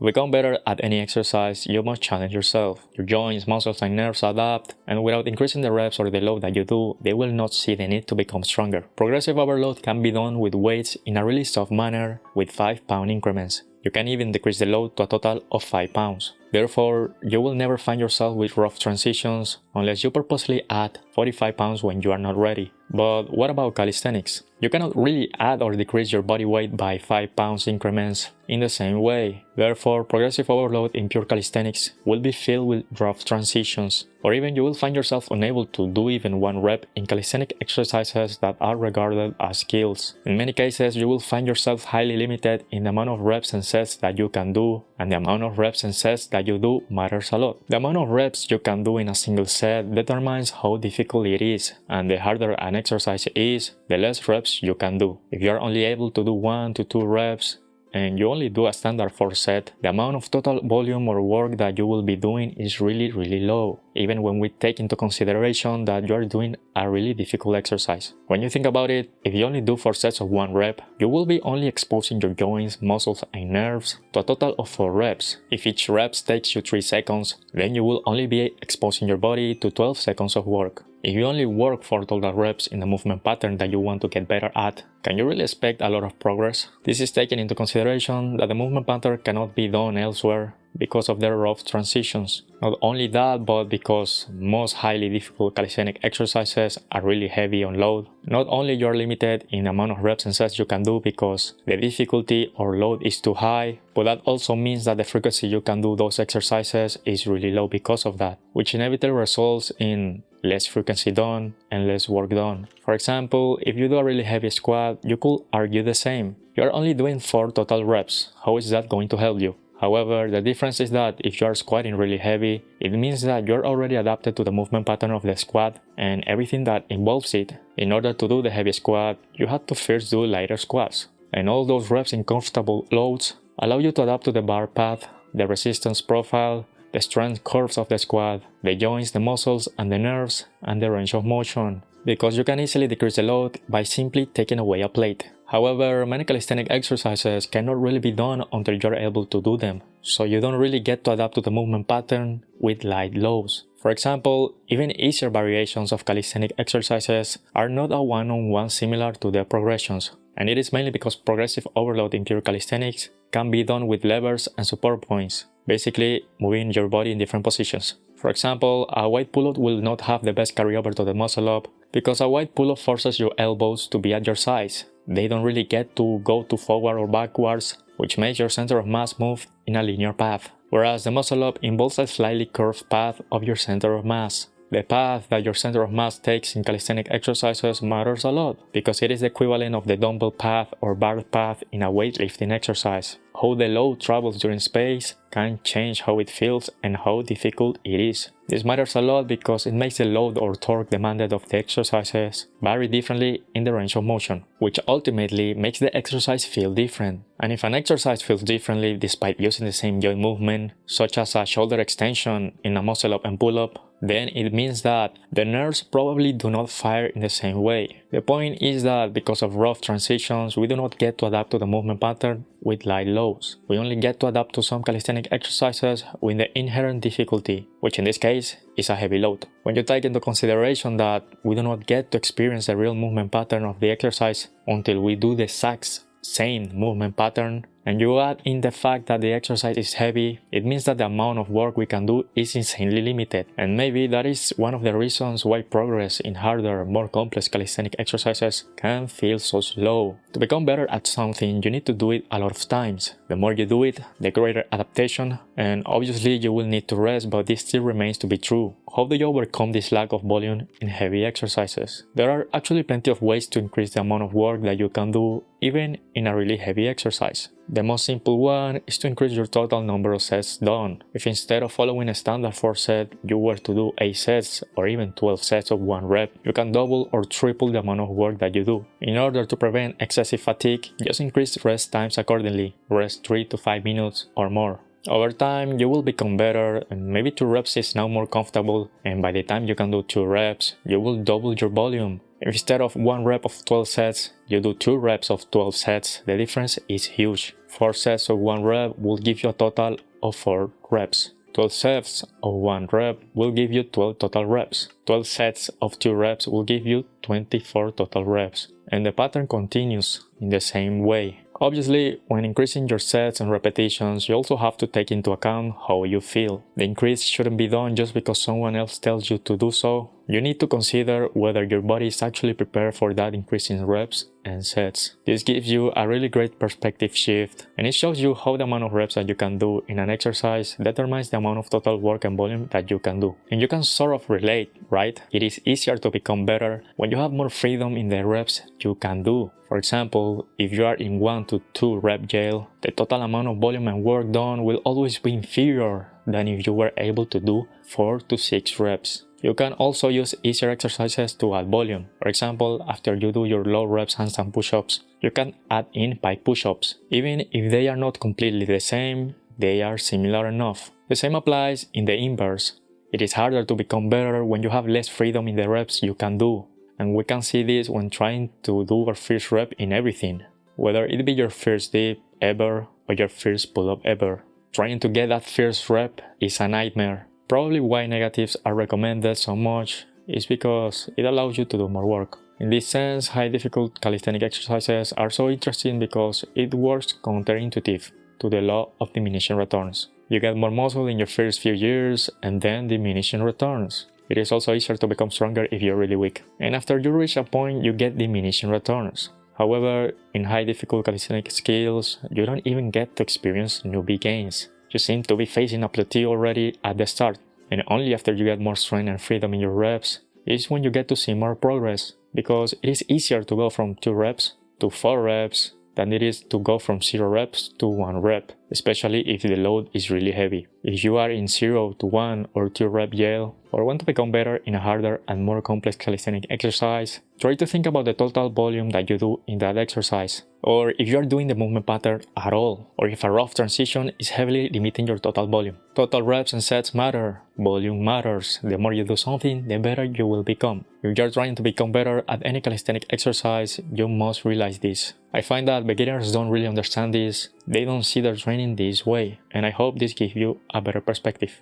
To become better at any exercise, you must challenge yourself. Your joints, muscles, and nerves adapt, and without increasing the reps or the load that you do, they will not see the need to become stronger. Progressive overload can be done with weights in a really soft manner with 5-pound increments. You can even decrease the load to a total of 5 pounds. Therefore, you will never find yourself with rough transitions unless you purposely add 45 pounds when you are not ready. But what about calisthenics? You cannot really add or decrease your body weight by 5 pounds increments in the same way. Therefore, progressive overload in pure calisthenics will be filled with rough transitions, or even you will find yourself unable to do even one rep in calisthenic exercises that are regarded as skills. In many cases, you will find yourself highly limited in the amount of reps and sets that you can do, and the amount of reps and sets that you do matters a lot. The amount of reps you can do in a single set determines how difficult it is, and the harder an exercise is, the less reps you can do. If you are only able to do 1 to 2 reps, and you only do a standard 4 set, the amount of total volume or work that you will be doing is really low, even when we take into consideration that you are doing a really difficult exercise. When you think about it, if you only do 4 sets of 1 rep, you will be only exposing your joints, muscles, and nerves to a total of 4 reps. If each rep takes you 3 seconds, then you will only be exposing your body to 12 seconds of work. If you only work 4 total reps in the movement pattern that you want to get better at, can you really expect a lot of progress? This is taking into consideration that the movement pattern cannot be done elsewhere because of their rough transitions. Not only that, but because most highly difficult calisthenic exercises are really heavy on load. Not only you are limited in the amount of reps and sets you can do because the difficulty or load is too high, but that also means that the frequency you can do those exercises is really low because of that, which inevitably results in less frequency done and less work done. For example, if you do a really heavy squat, you could argue the same. You are only doing 4 total reps. How is that going to help you? However, the difference is that if you are squatting really heavy, it means that you're already adapted to the movement pattern of the squat and everything that involves it. In order to do the heavy squat, you have to first do lighter squats. And all those reps in comfortable loads allow you to adapt to the bar path, the resistance profile, the strength curves of the squat, the joints, the muscles, and the nerves, and the range of motion. Because you can easily decrease the load by simply taking away a plate. However, many calisthenic exercises cannot really be done until you're able to do them, so you don't really get to adapt to the movement pattern with light loads. For example, even easier variations of calisthenic exercises are not a one-on-one similar to their progressions, and it is mainly because progressive overload in pure calisthenics can be done with levers and support points, basically moving your body in different positions. For example, a wide pull-up will not have the best carryover to the muscle-up because a wide pull-up forces your elbows to be at your sides. They don't really get to go to forward or backwards, which makes your center of mass move in a linear path, whereas the muscle-up involves a slightly curved path of your center of mass. The path that your center of mass takes in calisthenic exercises matters a lot because it is the equivalent of the dumbbell path or bar path in a weightlifting exercise. How the load travels during space can change how it feels and how difficult it is. This matters a lot because it makes the load or torque demanded of the exercises vary differently in the range of motion, which ultimately makes the exercise feel different. And if an exercise feels differently despite using the same joint movement, such as a shoulder extension in a muscle-up and pull-up, then it means that the nerves probably do not fire in the same way. The point is that because of rough transitions, we do not get to adapt to the movement pattern with light loads. We only get to adapt to some calisthenic exercises with the inherent difficulty, which in this case is a heavy load. When you take into consideration that we do not get to experience the real movement pattern of the exercise until we do the exact same movement pattern, and you add in the fact that the exercise is heavy, it means that the amount of work we can do is insanely limited. And maybe that is one of the reasons why progress in harder, more complex calisthenic exercises can feel so slow. To become better at something, you need to do it a lot of times. The more you do it, the greater adaptation, and obviously you will need to rest, but this still remains to be true. How do you overcome this lack of volume in heavy exercises? There are actually plenty of ways to increase the amount of work that you can do even in a really heavy exercise. The most simple one is to increase your total number of sets done. If instead of following a standard 4 set, you were to do 8 sets or even 12 sets of 1 rep, you can double or triple the amount of work that you do. In order to prevent excessive fatigue, just increase rest times accordingly. Rest 3 to 5 minutes or more. Over time, you will become better, and maybe 2 reps is now more comfortable, and by the time you can do 2 reps, you will double your volume. Instead of 1 rep of 12 sets, you do 2 reps of 12 sets. The difference is huge. 4 sets of 1 rep will give you a total of 4 reps. 12 sets of 1 rep will give you 12 total reps. 12 sets of 2 reps will give you 24 total reps. And the pattern continues in the same way. Obviously, when increasing your sets and repetitions, you also have to take into account how you feel. The increase shouldn't be done just because someone else tells you to do so. You need to consider whether your body is actually prepared for that increase in reps and sets. This gives you a really great perspective shift, and it shows you how the amount of reps that you can do in an exercise determines the amount of total work and volume that you can do. And you can sort of relate, right? It is easier to become better when you have more freedom in the reps you can do. For example, if you are in 1 to 2 rep jail, the total amount of volume and work done will always be inferior than if you were able to do 4 to 6 reps. You can also use easier exercises to add volume. For example, after you do your low reps handstand push-ups, you can add in pike push-ups. Even if they are not completely the same, they are similar enough. The same applies in the inverse. It is harder to become better when you have less freedom in the reps you can do. And we can see this when trying to do our first rep in everything. Whether it be your first dip ever or your first pull-up ever. Trying to get that first rep is a nightmare. Probably why negatives are recommended so much is because it allows you to do more work. In this sense, high difficult calisthenic exercises are so interesting because it works counterintuitive to the law of diminishing returns. You get more muscle in your first few years and then diminishing returns. It is also easier to become stronger if you're really weak. And after you reach a point, you get diminishing returns. However, in high difficult calisthenic skills, you don't even get to experience newbie gains. You seem to be facing a plateau already at the start, and only after you get more strength and freedom in your reps is when you get to see more progress, because it is easier to go from 2 reps to 4 reps than it is to go from 0 reps to 1 rep, especially if the load is really heavy. If you are in 0 to 1 or 2 rep jail, or want to become better in a harder and more complex calisthenic exercise, try to think about the total volume that you do in that exercise. Or if you are doing the movement pattern at all, or if a rough transition is heavily limiting your total volume. Total reps and sets matter, volume matters. The more you do something, the better you will become. If you are trying to become better at any calisthenic exercise, you must realize this. I find that beginners don't really understand this, they don't see their training this way, and I hope this gives you a better perspective.